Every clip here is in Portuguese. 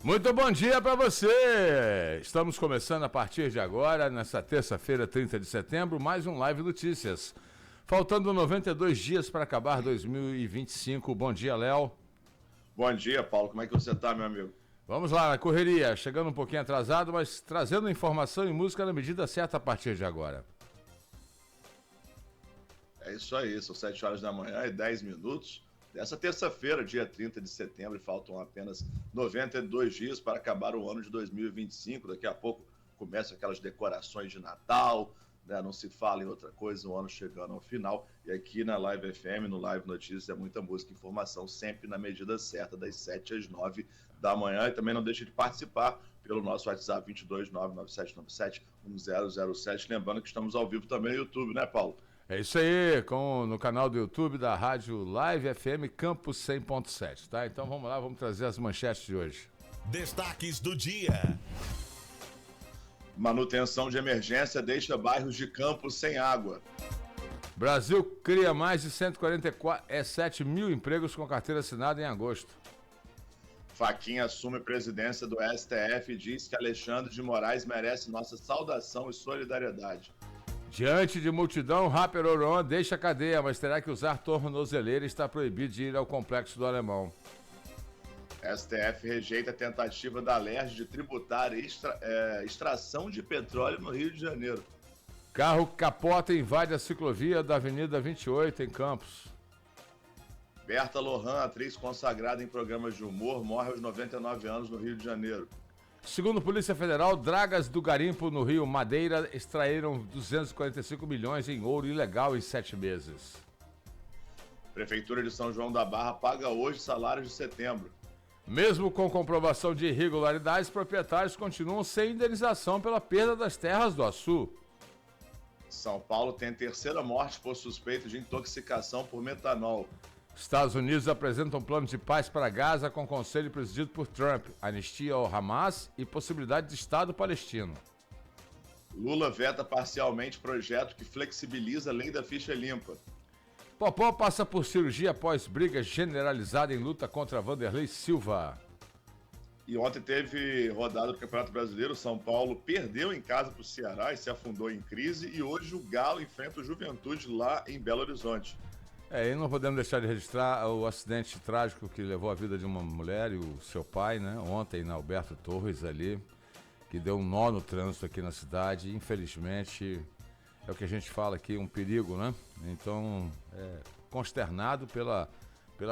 Muito bom dia para você! Estamos começando a partir de agora, nessa terça-feira, 30 de setembro, mais um Live Notícias. Faltando 92 dias para acabar 2025. Bom dia, Léo. Bom dia, Paulo. Como é que você está, meu amigo? Vamos lá, na correria. Chegando um pouquinho atrasado, mas trazendo informação e música na medida certa a partir de agora. É isso aí, são 7 horas da manhã e 10 minutos. Dessa terça-feira, dia 30 de setembro, e faltam apenas 92 dias para acabar o ano de 2025. Daqui a pouco começam aquelas decorações de Natal, né? Não se fala em outra coisa, o ano chegando ao final. E aqui na Live FM, no Live Notícias, é muita música e informação, sempre na medida certa, das 7 às 9 da manhã. E também não deixe de participar pelo nosso WhatsApp 22997971007. Lembrando que estamos ao vivo também no YouTube, né, Paulo? É isso aí, no canal do YouTube da Rádio Live FM Campus 100.7, tá? Então vamos lá, vamos trazer as manchetes de hoje. Destaques do dia. Manutenção de emergência deixa bairros de Campos sem água. Brasil cria mais de 147 mil empregos com carteira assinada em agosto. Fachin assume presidência do STF e diz que Alexandre de Moraes merece nossa saudação e solidariedade. Diante de multidão, rapper Oron deixa a cadeia, mas terá que usar tornozeleira e está proibido de ir ao Complexo do Alemão. STF rejeita a tentativa da Alerj de tributar extração de petróleo no Rio de Janeiro. Carro capota e invade a ciclovia da Avenida 28, em Campos. Berta Lohan, atriz consagrada em programas de humor, morre aos 99 anos no Rio de Janeiro. Segundo a Polícia Federal, dragas do garimpo no Rio Madeira extraíram 245 milhões em ouro ilegal em 7 meses. Prefeitura de São João da Barra paga hoje salários de setembro. Mesmo com comprovação de irregularidades, proprietários continuam sem indenização pela perda das terras do Açu. São Paulo tem terceira morte por suspeita de intoxicação por metanol. Estados Unidos apresentam um plano de paz para Gaza com conselho presidido por Trump, anistia ao Hamas e possibilidade de Estado palestino. Lula veta parcialmente projeto que flexibiliza a lei da ficha limpa. Popó passa por cirurgia após briga generalizada em luta contra Vanderlei Silva. E ontem teve rodada do Campeonato Brasileiro. São Paulo perdeu em casa para o Ceará e se afundou em crise. E hoje o Galo enfrenta o Juventude lá em Belo Horizonte. E não podemos deixar de registrar o acidente trágico que levou a vida de uma mulher e o seu pai, né? Ontem, na Alberto Torres ali, que deu um nó no trânsito aqui na cidade. Infelizmente, é o que a gente fala aqui, um perigo, né? Então, consternado pela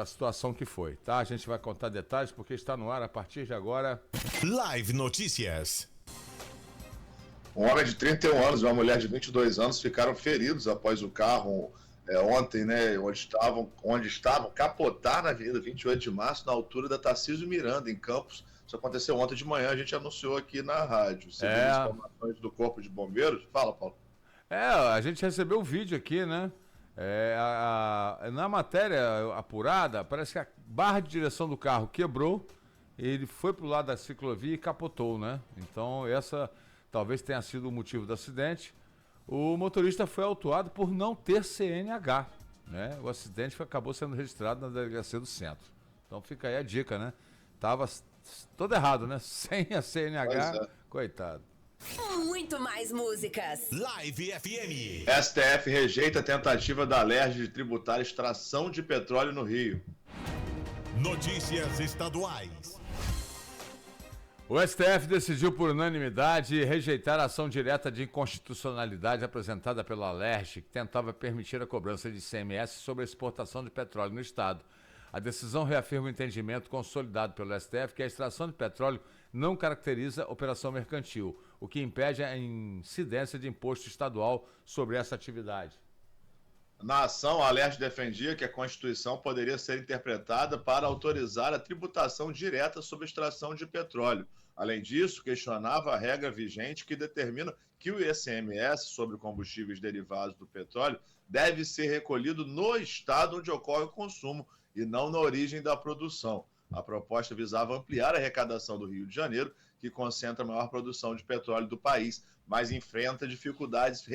situação que foi, tá? A gente vai contar detalhes porque está no ar a partir de agora. Live Notícias. Um homem de 31 anos e uma mulher de 22 anos ficaram feridos após o carro ontem, né, onde estavam capotar na Avenida 28 de Março, na altura da Tarcísio Miranda, em Campos. Isso aconteceu ontem de manhã, a gente anunciou aqui na rádio. Segundo as informações do Corpo de Bombeiros. Fala, Paulo. A gente recebeu o vídeo aqui, né? Na matéria apurada, parece que a barra de direção do carro quebrou, ele foi pro lado da ciclovia e capotou, né? Então essa talvez tenha sido o motivo do acidente. O motorista foi autuado por não ter CNH, né? O acidente acabou sendo registrado na delegacia do centro. Então fica aí a dica, né? Tava todo errado, né? Sem a CNH, coitado. Muito mais músicas. Live FM. STF rejeita a tentativa da Alerj de tributar extração de petróleo no Rio. Notícias estaduais. O STF decidiu por unanimidade rejeitar a ação direta de inconstitucionalidade apresentada pela Alerj, que tentava permitir a cobrança de ICMS sobre a exportação de petróleo no Estado. A decisão reafirma o entendimento consolidado pelo STF que a extração de petróleo não caracteriza operação mercantil, o que impede a incidência de imposto estadual sobre essa atividade. Na ação, a Alerj defendia que a Constituição poderia ser interpretada para autorizar a tributação direta sobre extração de petróleo. Além disso, questionava a regra vigente que determina que o ICMS sobre combustíveis derivados do petróleo deve ser recolhido no estado onde ocorre o consumo e não na origem da produção. A proposta visava ampliar a arrecadação do Rio de Janeiro, que concentra a maior produção de petróleo do país, mas enfrenta dificuldades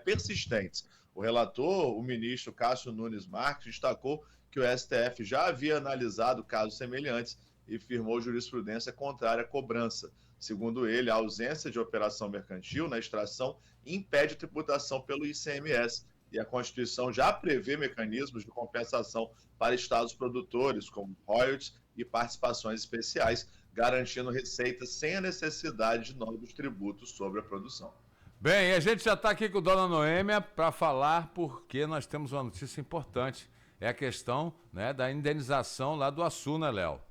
persistentes. O relator, o ministro Cássio Nunes Marques, destacou que o STF já havia analisado casos semelhantes e firmou jurisprudência contrária à cobrança. Segundo ele, a ausência de operação mercantil na extração impede tributação pelo ICMS, e a Constituição já prevê mecanismos de compensação para estados produtores, como royalties e participações especiais, garantindo receitas sem a necessidade de novos tributos sobre a produção. Bem, a gente já está aqui com a dona Noêmia para falar porque nós temos uma notícia importante. É a questão, né, da indenização lá do Açu, né, Léo?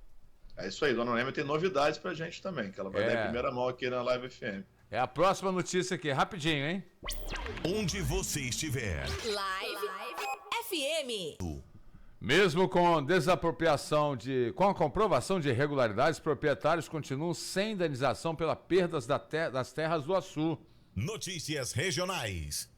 É isso aí, dona Noêmia tem novidades pra gente também, que ela vai dar em primeira mão aqui na Live FM. É a próxima notícia aqui, rapidinho, hein? Onde você estiver. Live FM. Mesmo com desapropriação com a comprovação de irregularidades, proprietários continuam sem indenização pela perdas das terras do Açu. Notícias regionais.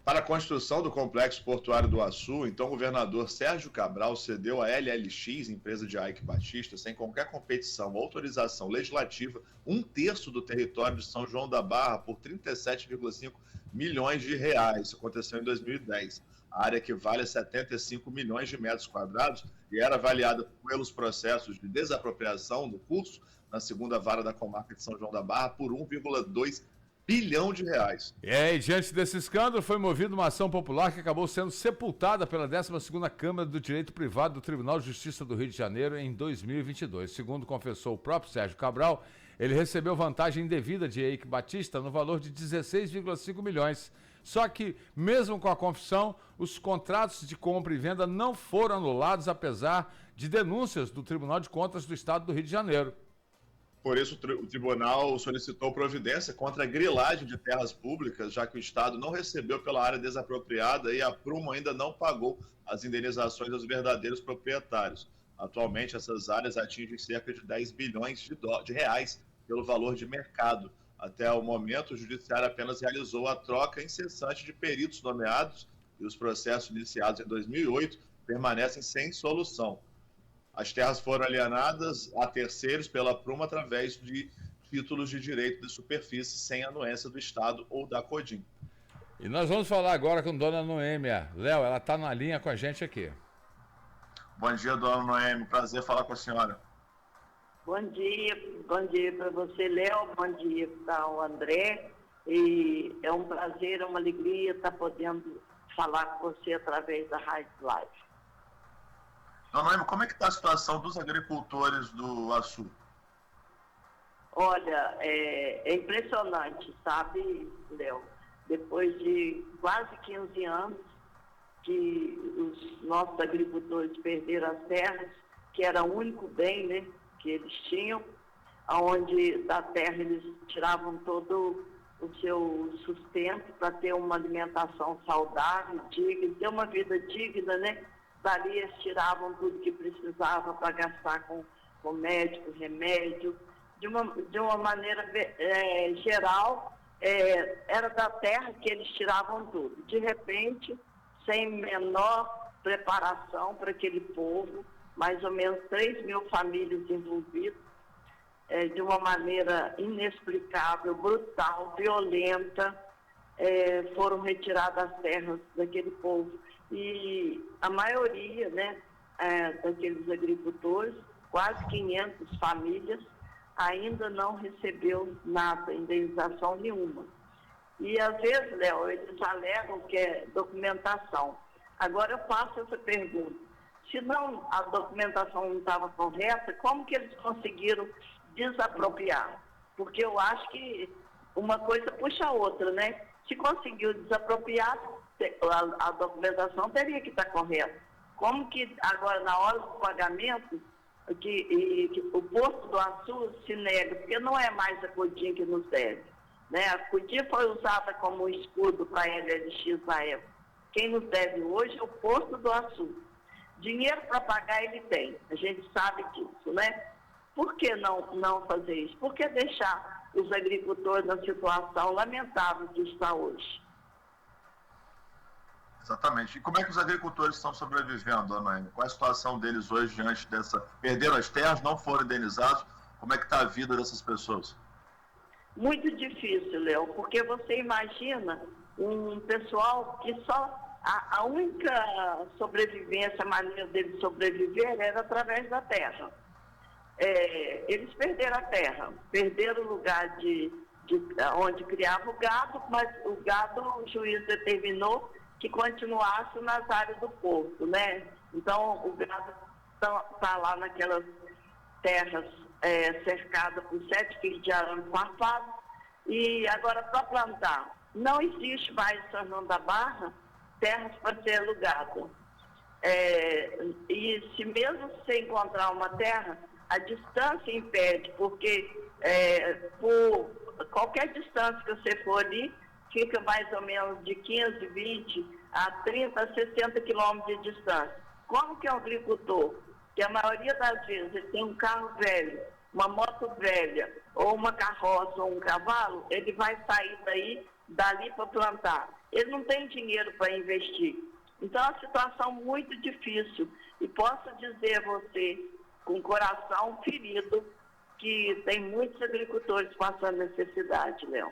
Para a construção do complexo portuário do Açu, então o governador Sérgio Cabral cedeu à LLX, empresa de Eike Batista, sem qualquer competição ou autorização legislativa, 1/3 do território de São João da Barra por 37,5 milhões de reais. Isso aconteceu em 2010. A área equivale a 75 milhões de metros quadrados e era avaliada pelos processos de desapropriação do curso na segunda vara da comarca de São João da Barra por 1,2 bilhão de reais. E diante desse escândalo, foi movida uma ação popular que acabou sendo sepultada pela 12ª Câmara do Direito Privado do Tribunal de Justiça do Rio de Janeiro em 2022. Segundo confessou o próprio Sérgio Cabral, ele recebeu vantagem indevida de Eike Batista no valor de 16,5 milhões. Só que, mesmo com a confissão, os contratos de compra e venda não foram anulados, apesar de denúncias do Tribunal de Contas do Estado do Rio de Janeiro. Por isso, o tribunal solicitou providência contra a grilagem de terras públicas, já que o Estado não recebeu pela área desapropriada e a Prumo ainda não pagou as indenizações aos verdadeiros proprietários. Atualmente, essas áreas atingem cerca de 10 bilhões de reais pelo valor de mercado. Até o momento, o Judiciário apenas realizou a troca incessante de peritos nomeados e os processos iniciados em 2008 permanecem sem solução. As terras foram alienadas a terceiros pela Prumo através de títulos de direito de superfície sem anuência do Estado ou da CODIM. E nós vamos falar agora com dona Noêmia. Léo, ela está na linha com a gente aqui. Bom dia, dona Noêmia. Prazer falar com a senhora. Bom dia para você, Léo. Bom dia para o André. E é um prazer, é uma alegria estar podendo falar com você através da Rádio Live. Dona Noêmia, como é que está a situação dos agricultores do Açu? Olha, é impressionante, sabe, Léo? Depois de quase 15 anos que os nossos agricultores perderam as terras, que era o único bem, né, que eles tinham, onde da terra eles tiravam todo o seu sustento para ter uma alimentação saudável, digna, ter uma vida digna, né? Dali eles tiravam tudo que precisava para gastar com médico, remédio. De uma maneira geral, era da terra que eles tiravam tudo. De repente, sem menor preparação para aquele povo, mais ou menos 3 mil famílias envolvidas, de uma maneira inexplicável, brutal, violenta, foram retiradas as terras daquele povo. E a maioria, né, daqueles agricultores, quase 500 famílias, ainda não recebeu nada, indenização nenhuma. E às vezes, Léo, eles alegam que é documentação. Agora eu faço essa pergunta. Se não, a documentação não estava correta, como que eles conseguiram desapropriar? Porque eu acho que uma coisa puxa a outra, né? Se conseguiu desapropriar, a documentação teria que estar correta. Como que agora, na hora do pagamento, que o Porto do Açu se nega, porque não é mais a CODIM que nos deve, né? A CODIM foi usada como escudo para a LLX na época. Quem nos deve hoje é o Porto do Açu. Dinheiro para pagar ele tem, a gente sabe disso, né? Por que não fazer isso? Por que deixar os agricultores na situação lamentável que está hoje? Exatamente. E como é que os agricultores estão sobrevivendo, dona Noêmia? Qual é a situação deles hoje diante dessa... Perderam as terras, não foram indenizados. Como é que está a vida dessas pessoas? Muito difícil, Léo, porque você imagina um pessoal que só A única sobrevivência, a maneira deles sobreviver era através da terra. Eles perderam a terra, perderam o lugar de onde criava o gado, mas o gado, o juiz determinou que continuasse nas áreas do porto, né? Então, o gado está lá naquelas terras cercadas por 7 quilos de arame farpado, e agora para plantar. Não existe mais em São João da Barra terras para ser alugada. E se mesmo você encontrar uma terra, a distância impede, porque por qualquer distância que você for ali, fica mais ou menos de 15, 20 a 30, 60 quilômetros de distância. Como que é um agricultor, que a maioria das vezes ele tem um carro velho, uma moto velha, ou uma carroça, ou um cavalo, ele vai sair dali para plantar. Ele não tem dinheiro para investir. Então, é uma situação muito difícil. E posso dizer a você, com o coração ferido, que tem muitos agricultores passando necessidade, Léo.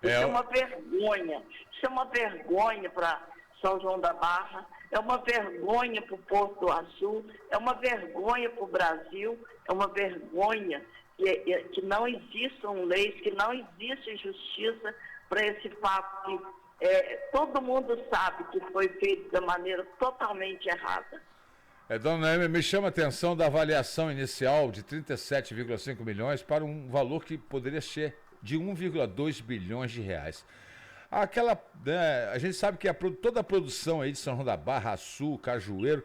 Isso é uma vergonha. Isso é uma vergonha para São João da Barra, é uma vergonha para o Porto do Açu, é uma vergonha para o Brasil, é uma vergonha que não existam leis, que não existe justiça para esse fato que todo mundo sabe que foi feito da maneira totalmente errada. Dona Noêmia, me chama a atenção da avaliação inicial de 37,5 milhões para um valor que poderia ser de 1,2 bilhões de reais. A gente sabe que toda a produção aí de São João da Barra, Açu, Cajueiro,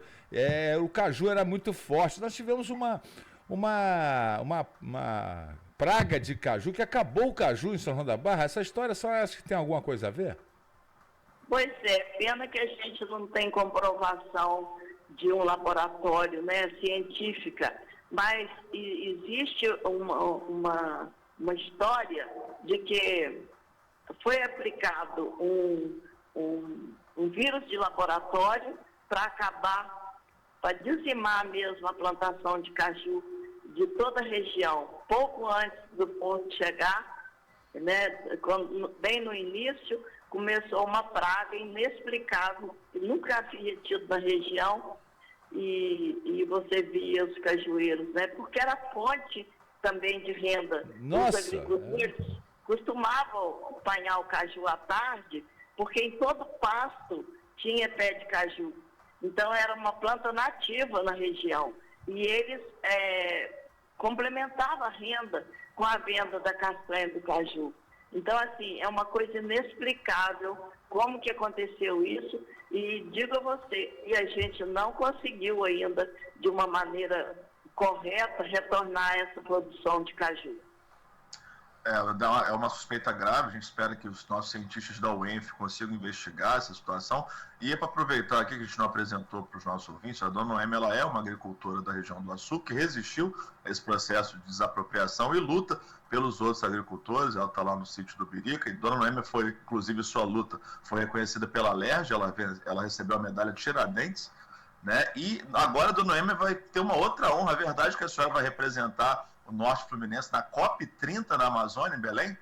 o caju era muito forte. Nós tivemos uma praga de caju, que acabou o caju em São João da Barra. Essa história só acho que tem alguma coisa a ver? Pois é, pena que a gente não tem comprovação de um laboratório, né, científica, mas existe uma história de que foi aplicado um vírus de laboratório para acabar, para dizimar mesmo a plantação de caju de toda a região, pouco antes do porto chegar, né, bem no início, começou uma praga inexplicável, que nunca havia tido na região, e você via os cajueiros, né? Porque era fonte também de renda. Nossa, os agricultores costumavam apanhar o caju à tarde, porque em todo pasto tinha pé de caju. Então era uma planta nativa na região. E eles complementavam a renda com a venda da castanha do caju. Então, assim, é uma coisa inexplicável como que aconteceu isso, e digo a você, e a gente não conseguiu ainda, de uma maneira correta, retornar essa produção de caju. É uma suspeita grave, a gente espera que os nossos cientistas da UENF consigam investigar essa situação. E para aproveitar aqui que a gente não apresentou para os nossos ouvintes, a dona Noêmia, ela é uma agricultora da região do Açu, que resistiu a esse processo de desapropriação e luta pelos outros agricultores. Ela está lá no sítio do Birica, e dona Noêmia foi, inclusive, sua luta foi reconhecida pela LERJ, ela recebeu a medalha de Tiradentes, né? E agora a dona Noêmia vai ter uma outra honra, a verdade é que a senhora vai representar o Norte Fluminense na COP30 na Amazônia, em Belém?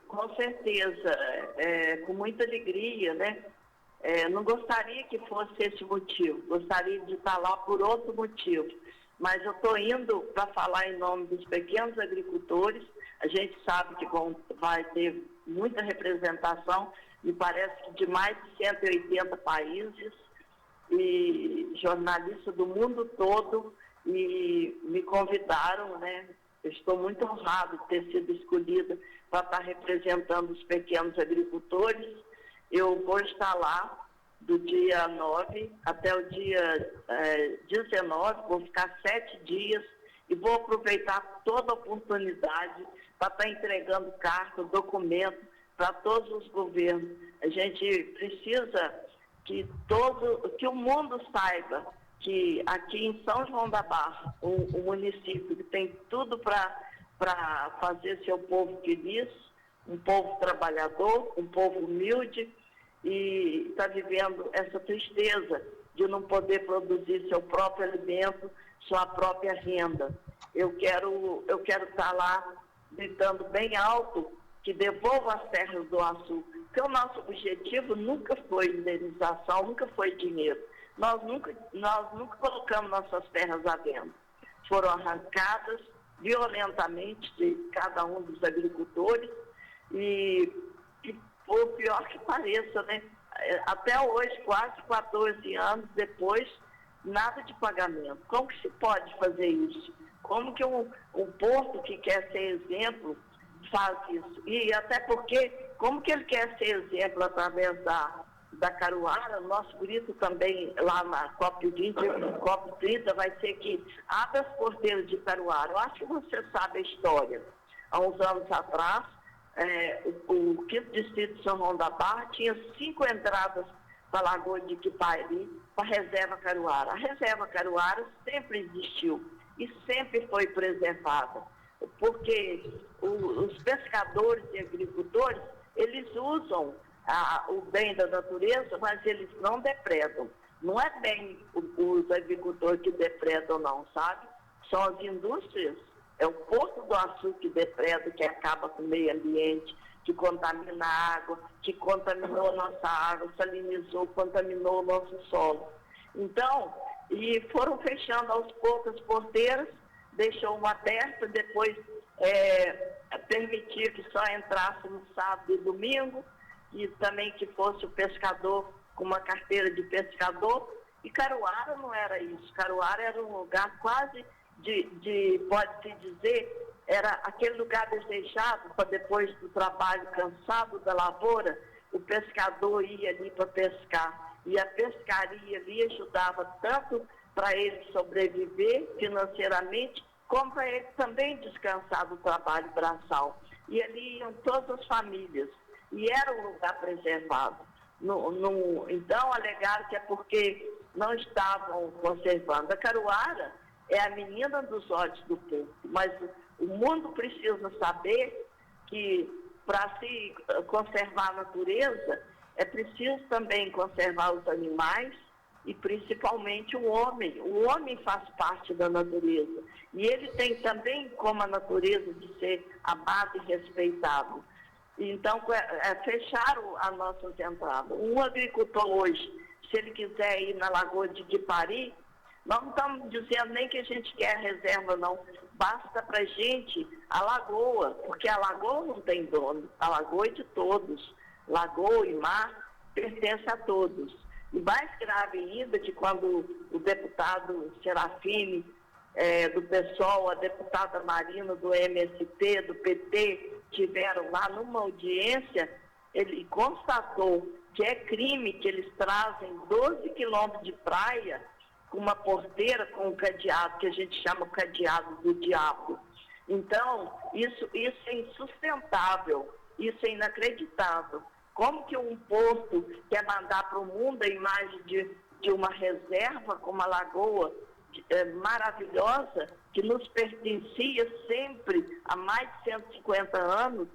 Com certeza, com muita alegria, né? Não gostaria que fosse esse motivo, gostaria de estar lá por outro motivo, mas eu estou indo para falar em nome dos pequenos agricultores. A gente sabe que vai ter muita representação, me parece que de mais de 180 países, e jornalistas do mundo todo, e me convidaram, né? Eu estou muito honrado de ter sido escolhida para estar representando os pequenos agricultores. Eu vou estar lá do dia 9 até o dia 19, vou ficar 7 dias e vou aproveitar toda a oportunidade para estar entregando carta, documento para todos os governos. A gente precisa que o mundo saiba que aqui em São João da Barra, o município que tem tudo para fazer seu povo feliz, um povo trabalhador, um povo humilde, e está vivendo essa tristeza de não poder produzir seu próprio alimento, sua própria renda. Eu quero estar lá gritando bem alto que devolva as terras do Açu. Porque o nosso objetivo nunca foi indenização, nunca foi dinheiro. Nós nunca colocamos nossas terras à venda. Foram arrancadas violentamente de cada um dos agricultores e por pior que pareça, né? Até hoje, quase 14 anos depois, nada de pagamento. Como que se pode fazer isso? Como que um porto que quer ser exemplo faz isso? E até porque, como que ele quer ser exemplo através da Caruara, o nosso grito também lá na COP20, COP30, vai ser que abra as porteiras de Caruara. Eu acho que você sabe a história. Há uns anos atrás, o 5º Distrito de São João da Barra tinha 5 entradas para a Lagoa de Quipari, para a Reserva Caruara. A Reserva Caruara sempre existiu e sempre foi preservada, porque os pescadores e agricultores, eles usam o bem da natureza, mas eles não depredam. Não é bem os agricultores que depredam, não, sabe? São as indústrias. É o Porto do Açu que depreda, que acaba com o meio ambiente, que contamina a água, que contaminou a nossa água, salinizou, contaminou o nosso solo. Então, e foram fechando aos poucos as porteiras, deixou uma aberta, depois permitir que só entrasse no sábado e domingo, e também que fosse o pescador com uma carteira de pescador. E Caruara não era isso. Caruara era um lugar quase pode-se dizer, era aquele lugar desejado para depois do trabalho cansado da lavoura, o pescador ia ali para pescar. E a pescaria ali ajudava tanto para ele sobreviver financeiramente, como para ele também descansar do trabalho braçal. E ali iam todas as famílias. E era um lugar preservado. Então, alegaram que é porque não estavam conservando. A Caruara é a menina dos olhos do povo, mas o mundo precisa saber que para se conservar a natureza, é preciso também conservar os animais e principalmente o homem. O homem faz parte da natureza e ele tem também como a natureza de ser amado e respeitado. Então, fecharam as nossas entradas. Um agricultor hoje, se ele quiser ir na Lagoa de Quipari, nós não estamos dizendo nem que a gente quer reserva, não. Basta para a gente a lagoa, porque a lagoa não tem dono. A lagoa é de todos. Lagoa e mar pertence a todos. E mais grave ainda que quando o deputado Serafine, do PSOL, a deputada Marina do MST, do PT, tiveram lá numa audiência, ele constatou que é crime que eles trazem 12 quilômetros de praia com uma porteira com um cadeado, que a gente chama o cadeado do diabo. Então, isso é insustentável, isso é inacreditável. Como que um porto quer mandar para o mundo a imagem de uma reserva como a lagoa maravilhosa, que nos pertencia sempre há mais de 150 anos,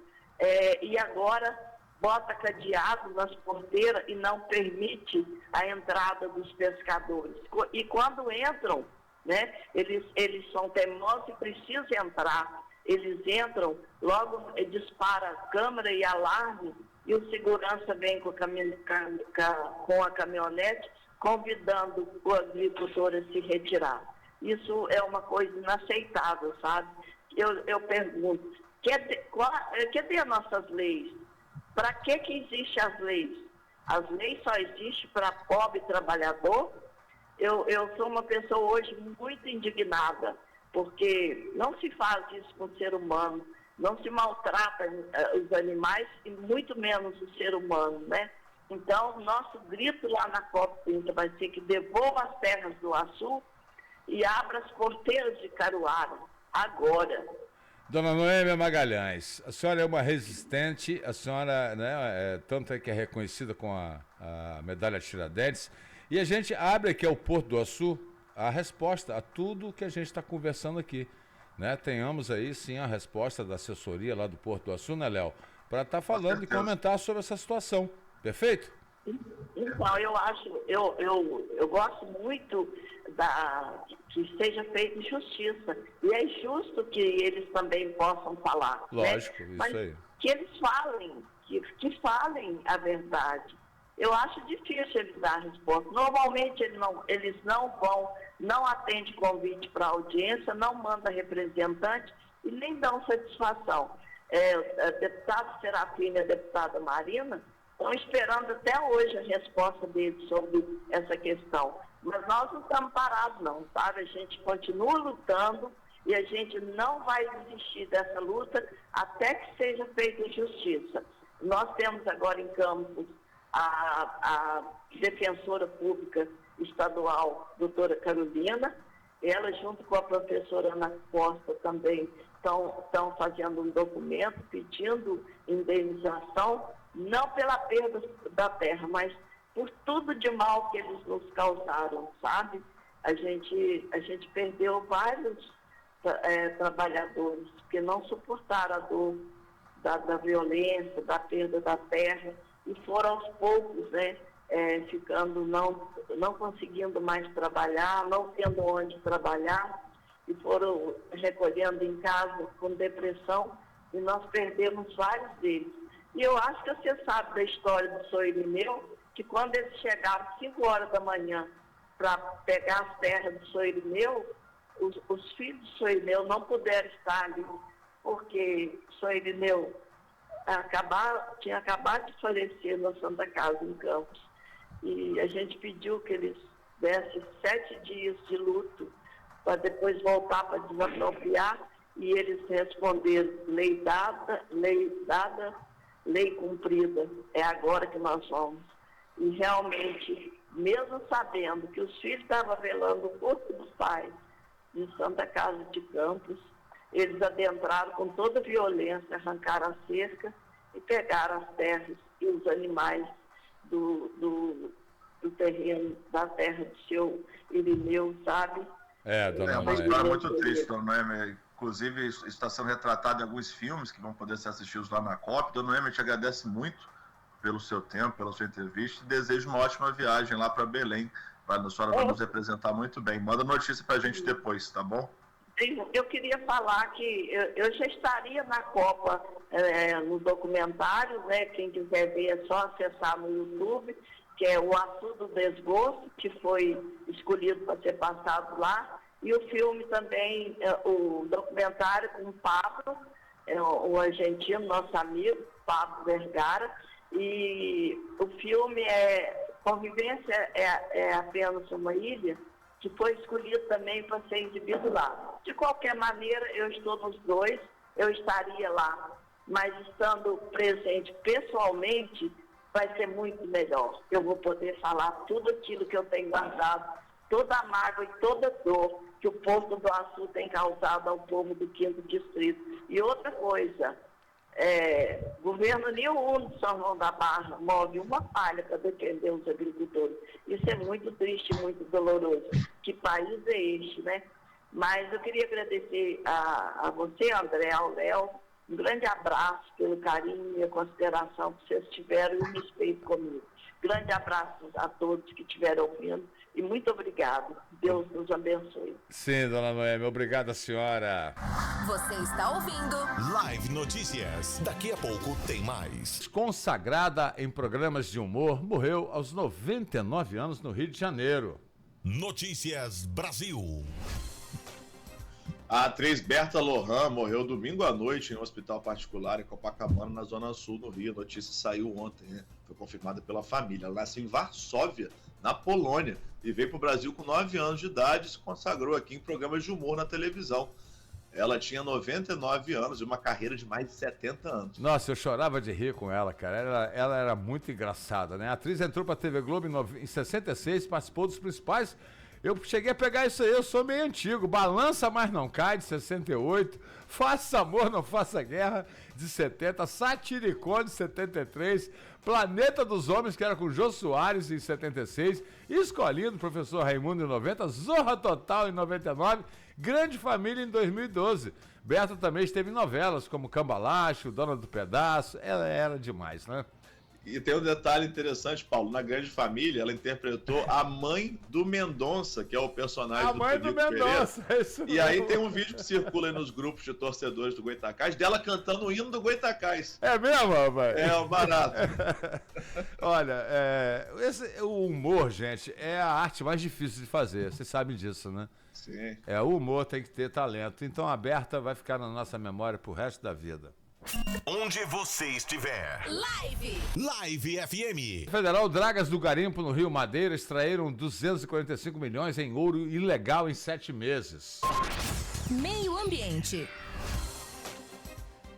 e agora bota cadeado nas porteiras e não permite a entrada dos pescadores. E quando entram, né, eles são teimosos e precisam entrar. Eles entram, logo dispara a câmera e alarme, e o segurança vem com a caminhonete, convidando o agricultor a se retirar. Isso é uma coisa inaceitável, sabe? Eu pergunto, cadê as nossas leis? Para que existem as leis? As leis só existem para pobre trabalhador? Eu sou uma pessoa hoje muito indignada, porque não se faz isso com o ser humano, não se maltrata os animais e muito menos o ser humano, né? Então, nosso grito lá na COP30 vai ser que devolva as terras do Açu e abra as porteiras de Caruara, agora. Dona Noêmia Magalhães, a senhora é uma resistente, a senhora, né, tanto é que é reconhecida com a medalha Tiradentes, e a gente abre aqui ao Porto do Açu a resposta a tudo que a gente está conversando aqui, né? Tenhamos aí, sim, a resposta da assessoria lá do Porto do Açu, né, Léo? Para estar falando e comentar sobre essa situação. Perfeito? Então, eu gosto muito que seja feita justiça. E é justo que eles também possam falar. Lógico, né? isso Mas aí. que eles falem, que falem a verdade. Eu acho difícil eles dar resposta. Normalmente eles não atendem convite para audiência, não mandam representante e nem dão satisfação. Deputado Serafim e a deputada Marina estão esperando até hoje a resposta deles sobre essa questão. Mas nós não estamos parados não, sabe? A gente continua lutando e a gente não vai desistir dessa luta até que seja feita justiça. Nós temos agora em Campos a defensora pública estadual, doutora Carolina, ela junto com a professora Ana Costa também estão fazendo um documento pedindo indenização, não pela perda da terra, mas por tudo de mal que eles nos causaram, sabe? A gente perdeu vários trabalhadores que não suportaram a dor da violência, da perda da terra, e foram aos poucos, né, ficando, não conseguindo mais trabalhar, não tendo onde trabalhar, e foram recolhendo em casa com depressão, e nós perdemos vários deles. E eu acho que você sabe da história do São Irineu, que quando eles chegaram 5 horas da manhã para pegar as terras do São Irineu, os filhos do São Irineu não puderam estar ali, porque o São Irineu tinha acabado de falecer na Santa Casa, em Campos. E a gente pediu que eles dessem 7 dias de luto para depois voltar para desapropriar, e eles responderam: lei dada, lei cumprida, é agora que nós vamos. E realmente, mesmo sabendo que os filhos estavam velando o corpo dos pais de Santa Casa de Campos, eles adentraram com toda a violência, arrancaram a cerca e pegaram as terras e os animais do terreno, da terra do seu Irineu, sabe? Dona uma história muito triste, dona Noêmia. Inclusive, isso está sendo retratado em alguns filmes que vão poder ser assistidos lá na COP. Dona Noêmia, te agradece muito pelo seu tempo, pela sua entrevista, e desejo uma ótima viagem lá para Belém. A senhora vai nos representar muito bem. Manda notícia para a gente depois, tá bom? Eu queria falar que eu já estaria na Copa no documentário, né? Quem quiser ver é só acessar no YouTube, que é o Açu do Desgosto, que foi escolhido para ser passado lá. E o filme também, o documentário com o Pablo, o argentino, nosso amigo, Pablo Vergara. E o filme Convivência é apenas uma ilha, que foi escolhido também para ser exibido lá. De qualquer maneira, eu estou nos dois, eu estaria lá, mas estando presente pessoalmente, vai ser muito melhor. Eu vou poder falar tudo aquilo que eu tenho guardado, toda a mágoa e toda a dor que o povo do Açu tem causado ao povo do 5º Distrito. E outra coisa, governo nenhum de São João da Barra move uma palha para defender os agricultores. Isso é muito triste, muito doloroso. Que país é este, né? Mas eu queria agradecer a você, André, ao Léo, um grande abraço pelo carinho e a consideração que vocês tiveram e o respeito comigo. Grande abraço a todos que estiveram ouvindo e muito obrigado. Deus nos abençoe. Sim, dona Noêmia, obrigada, senhora. Você está ouvindo Live Notícias. Daqui a pouco tem mais. Consagrada em programas de humor, morreu aos 99 anos no Rio de Janeiro. Notícias Brasil. A atriz Berta Lohan morreu domingo à noite em um hospital particular em Copacabana, na Zona Sul, no Rio. A notícia saiu ontem, né? Foi confirmada pela família. Ela nasceu em Varsóvia, na Polônia, e veio para o Brasil com 9 anos de idade e se consagrou aqui em programas de humor na televisão. Ela tinha 99 anos e uma carreira de mais de 70 anos. Nossa, eu chorava de rir com ela, cara. Ela era muito engraçada, né? A atriz entrou pra TV Globo em 66, participou dos principais. Eu cheguei a pegar isso aí, eu sou meio antigo. Balança, mas não cai, de 68. Faça amor, não faça guerra, de 70. Satiricone, de 73. Planeta dos Homens, que era com Jô Soares, em 76. Escolinha do Professor Raimundo, em 90. Zorra Total, em 99. Grande Família, em 2012. Berta também esteve em novelas como Cambalacho, Dona do Pedaço. Ela era demais, né? E tem um detalhe interessante, Paulo. Na Grande Família, ela interpretou a mãe do Mendonça, que é o personagem A mãe do Tonico Mendonça, Pereira. isso E aí mesmo. tem um vídeo que circula aí nos grupos de torcedores do Goitacás, dela cantando o hino do Goitacás. É mesmo, rapaz? É um barato. Olha, o humor, gente, é a arte mais difícil de fazer. Vocês sabem disso, né? Sim. O humor tem que ter talento. Então a Berta vai ficar na nossa memória pro resto da vida. Onde você estiver. Live. Live FM. Federal Dragas do Garimpo, no Rio Madeira, extraíram 245 milhões em ouro ilegal em 7 meses. Meio Ambiente.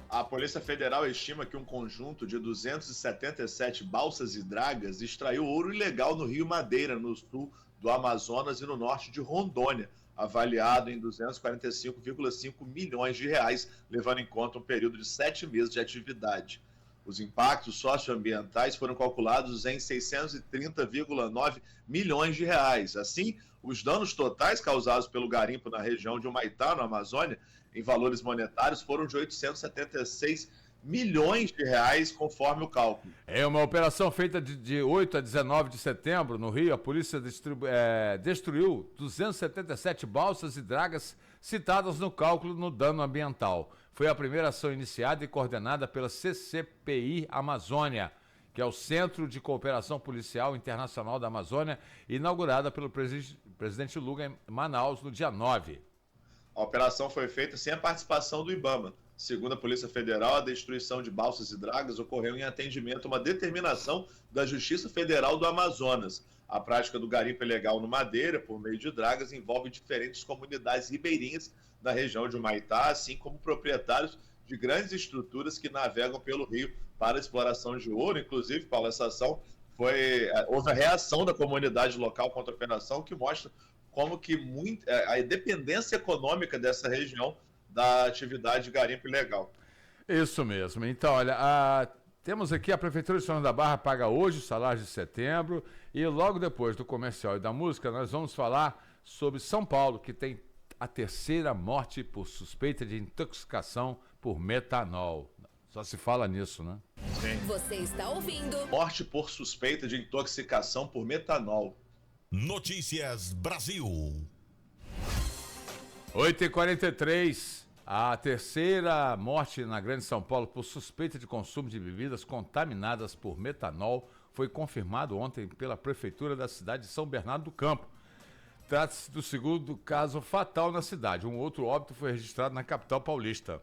A Polícia Federal estima que um conjunto de 277 balsas e dragas extraiu ouro ilegal no Rio Madeira, no sul do Amazonas e no norte de Rondônia, avaliado em 245,5 milhões de reais, levando em conta um período de 7 meses de atividade. Os impactos socioambientais foram calculados em 630,9 milhões de reais. Assim, os danos totais causados pelo garimpo na região de Humaitá, na Amazônia, em valores monetários, foram de 876 milhões de reais, conforme o cálculo. Em uma operação feita de 8 a 19 de setembro, no Rio, a polícia destruiu 277 balsas e dragas citadas no cálculo no dano ambiental. Foi a primeira ação iniciada e coordenada pela CCPI Amazônia, que é o Centro de Cooperação Policial Internacional da Amazônia, inaugurada pelo presidente Lula em Manaus no dia 9. A operação foi feita sem a participação do IBAMA. Segundo a Polícia Federal, a destruição de balsas e dragas ocorreu em atendimento a uma determinação da Justiça Federal do Amazonas. A prática do garimpo ilegal no Madeira, por meio de dragas, envolve diferentes comunidades ribeirinhas da região de Humaitá, assim como proprietários de grandes estruturas que navegam pelo rio para a exploração de ouro. Inclusive, Paulo, essa ação houve a reação da comunidade local contra a operação, que mostra como que a dependência econômica dessa região da atividade de garimpo ilegal. Isso mesmo. Então, olha, temos aqui a Prefeitura de São João da Barra paga hoje o salário de setembro e logo depois do comercial e da música nós vamos falar sobre São Paulo, que tem a terceira morte por suspeita de intoxicação por metanol. Só se fala nisso, né? Sim. Você está ouvindo Morte por suspeita de intoxicação por metanol. Notícias Brasil. 8h43, a terceira morte na Grande São Paulo por suspeita de consumo de bebidas contaminadas por metanol foi confirmado ontem pela Prefeitura da cidade de São Bernardo do Campo. Trata-se do segundo caso fatal na cidade. Um outro óbito foi registrado na capital paulista.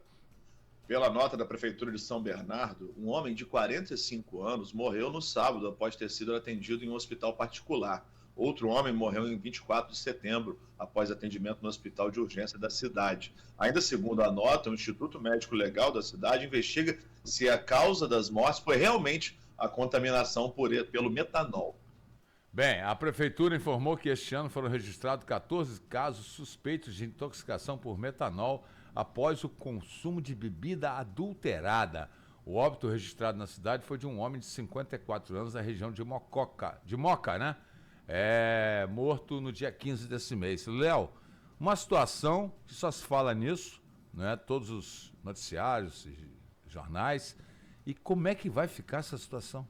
Pela nota da Prefeitura de São Bernardo, um homem de 45 anos morreu no sábado após ter sido atendido em um hospital particular. Outro homem morreu em 24 de setembro, após atendimento no hospital de urgência da cidade. Ainda segundo a nota, o Instituto Médico Legal da cidade investiga se a causa das mortes foi realmente a contaminação pelo metanol. Bem, a Prefeitura informou que este ano foram registrados 14 casos suspeitos de intoxicação por metanol após o consumo de bebida adulterada. O óbito registrado na cidade foi de um homem de 54 anos da região de Moca, né? Morto no dia 15 desse mês. Léo, uma situação que só se fala nisso, né? Todos os noticiários e jornais. E como é que vai ficar essa situação?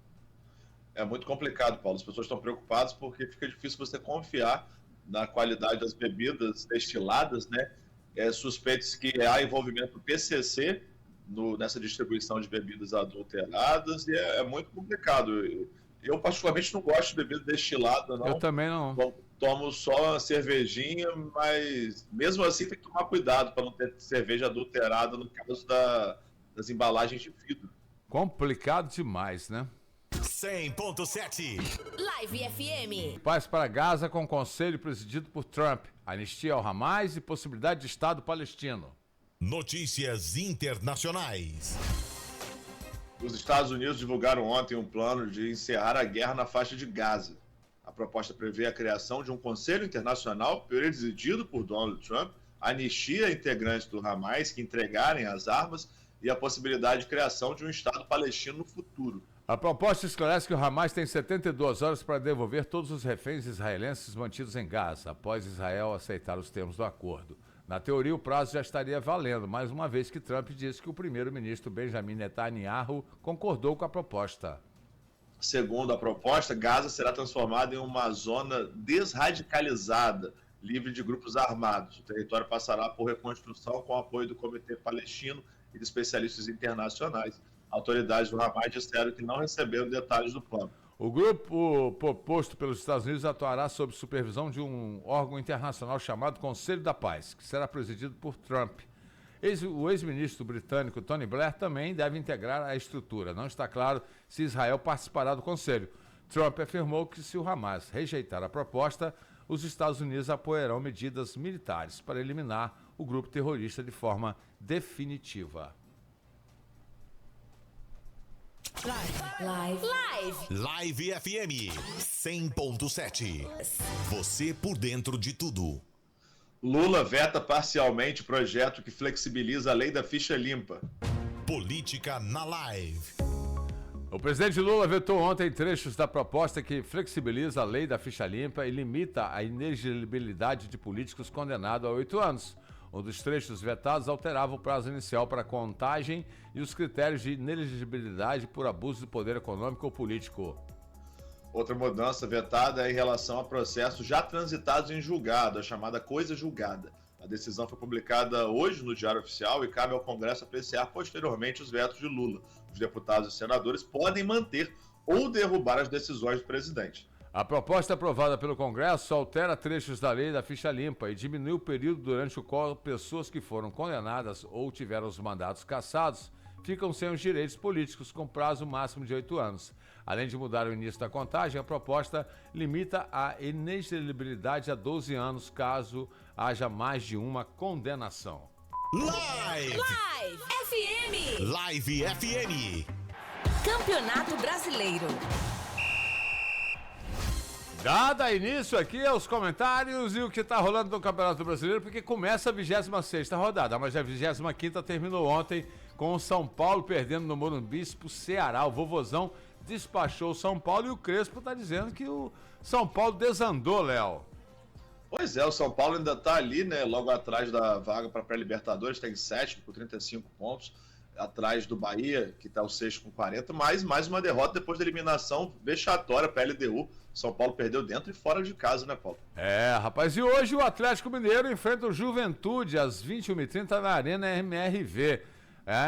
É muito complicado, Paulo. As pessoas estão preocupadas porque fica difícil você confiar na qualidade das bebidas destiladas, né? Suspeitos que há envolvimento do PCC nessa distribuição de bebidas adulteradas e é muito complicado. Eu, particularmente, não gosto de bebida destilada, não. Eu também não. Tomo só cervejinha, mas mesmo assim tem que tomar cuidado para não ter cerveja adulterada no caso das embalagens de vidro. Complicado demais, né? 100.7. Live FM. Paz para Gaza com conselho presidido por Trump. Anistia ao Hamas e possibilidade de Estado palestino. Notícias internacionais. Os Estados Unidos divulgaram ontem um plano de encerrar a guerra na faixa de Gaza. A proposta prevê a criação de um conselho internacional presidido por Donald Trump, anistia integrantes do Hamas que entregarem as armas e a possibilidade de criação de um Estado palestino no futuro. A proposta esclarece que o Hamas tem 72 horas para devolver todos os reféns israelenses mantidos em Gaza, após Israel aceitar os termos do acordo. Na teoria, o prazo já estaria valendo, mais uma vez que Trump disse que o primeiro-ministro Benjamin Netanyahu concordou com a proposta. Segundo a proposta, Gaza será transformada em uma zona desradicalizada, livre de grupos armados. O território passará por reconstrução com o apoio do Comitê Palestino e de especialistas internacionais. Autoridades do Hamas disseram que não receberam detalhes do plano. O grupo proposto pelos Estados Unidos atuará sob supervisão de um órgão internacional chamado Conselho da Paz, que será presidido por Trump. O ex-ministro britânico Tony Blair também deve integrar a estrutura. Não está claro se Israel participará do Conselho. Trump afirmou que, se o Hamas rejeitar a proposta, os Estados Unidos apoiarão medidas militares para eliminar o grupo terrorista de forma definitiva. Live FM 100.7. Você por dentro de tudo. Lula veta parcialmente projeto que flexibiliza a lei da ficha limpa. Política na Live. O presidente Lula vetou ontem trechos da proposta que flexibiliza a lei da ficha limpa e limita a inelegibilidade de políticos condenados a 8 anos. Um dos trechos vetados alterava o prazo inicial para contagem e os critérios de inelegibilidade por abuso de poder econômico ou político. Outra mudança vetada é em relação a processos já transitados em julgado, a chamada coisa julgada. A decisão foi publicada hoje no Diário Oficial e cabe ao Congresso apreciar posteriormente os vetos de Lula. Os deputados e senadores podem manter ou derrubar as decisões do presidente. A proposta aprovada pelo Congresso altera trechos da lei da ficha limpa e diminui o período durante o qual pessoas que foram condenadas ou tiveram os mandatos cassados ficam sem os direitos políticos com prazo máximo de 8 anos. Além de mudar o início da contagem, a proposta limita a inelegibilidade a 12 anos caso haja mais de uma condenação. Live FM. Live FM. Campeonato Brasileiro. Dada início aqui aos comentários e o que está rolando no Campeonato Brasileiro, porque começa a 26ª rodada, mas a 25ª terminou ontem com o São Paulo perdendo no Morumbi pro Ceará. O Vovozão despachou o São Paulo e o Crespo está dizendo que o São Paulo desandou, Léo. Pois é, o São Paulo ainda está ali, né, logo atrás da vaga para pré-Libertadores, está em 7º com 35 pontos, atrás do Bahia, que está o 6º com 40, mas mais uma derrota depois da eliminação vexatória para a LDU. São Paulo perdeu dentro e fora de casa, né, Paulo? É, rapaz, e hoje o Atlético Mineiro enfrenta o Juventude às 21h30 na Arena MRV.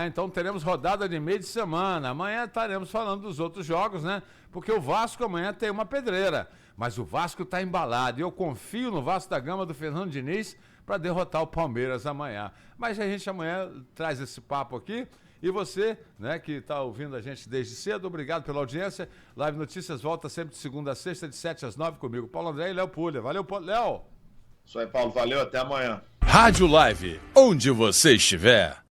Então teremos rodada de meio de semana. Amanhã estaremos falando dos outros jogos, né? Porque o Vasco amanhã tem uma pedreira. Mas o Vasco está embalado. E eu confio no Vasco da Gama do Fernando Diniz para derrotar o Palmeiras amanhã. Mas a gente amanhã traz esse papo aqui. E você, né, que está ouvindo a gente desde cedo, obrigado pela audiência. Live Notícias volta sempre de segunda a sexta, de 7 às 9 comigo. Paulo André e Léo Pulha. Valeu, Léo. Isso aí, Paulo. Valeu. Até amanhã. Rádio Live, onde você estiver.